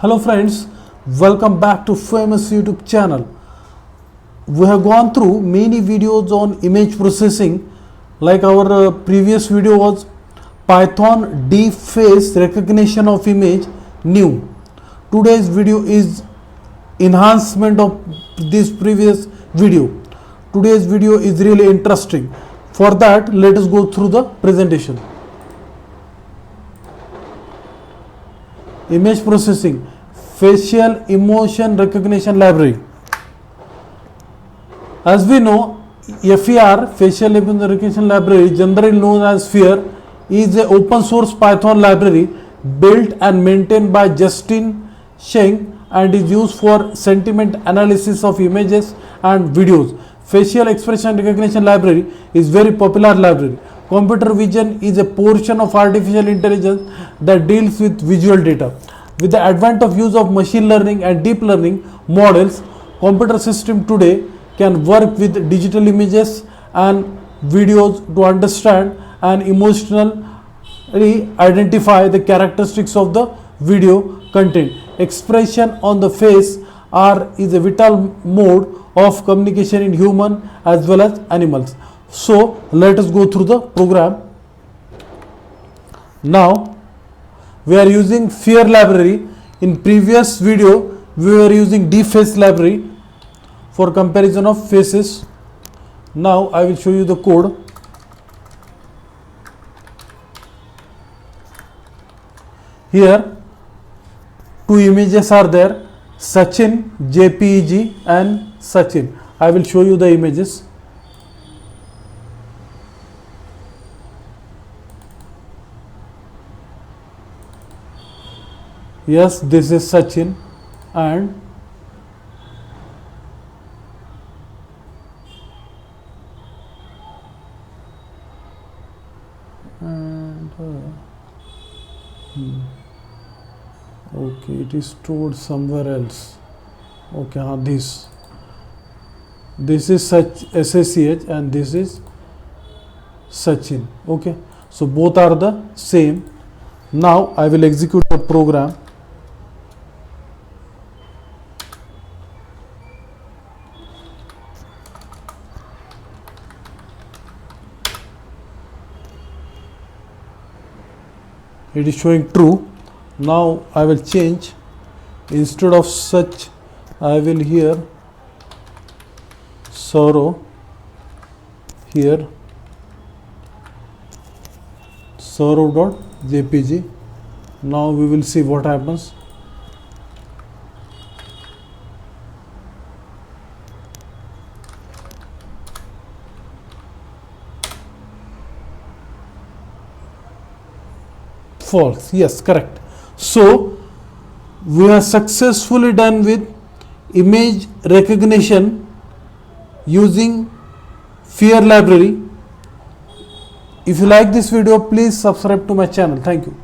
Hello friends, welcome back to famous YouTube channel. We have gone through many videos on image processing, like our previous video was Python deep face recognition of image new. Today's video is enhancement of this previous video. Today's video is really interesting. For that, let us go through the presentation. Image processing, facial emotion recognition library. As we know, FER, facial emotion recognition library, generally known as FER, is an open source Python library built and maintained by Justin Sheng and is used for sentiment analysis of images and videos. Facial expression recognition library is very popular library. Computer vision is a portion of artificial intelligence that deals with visual data. With the advent of use of machine learning and deep learning models, computer system today can work with digital images and videos to understand and emotionally identify the characteristics of the video content. Expression on the face is a vital mode of communication in human as well as animals. So let us go through the program. Now we are using FER library. In previous video we were using deep face library for comparison of faces. Now I will show you the code. Here two images are there, Sachin JPEG and Sachin. I will show you the images. Yes, this is Sachin and okay, it is stored somewhere else. Okay, this is SACH and this is Sachin. Okay, so both are the same. Now I will execute the program. It is showing true. Now I will change, instead of such I will here sorrow, here sorrow.jpg. Now we will see what happens. False. Yes, correct. So we are successfully done with image recognition using FER library. If you like this video, please subscribe to my channel. Thank you.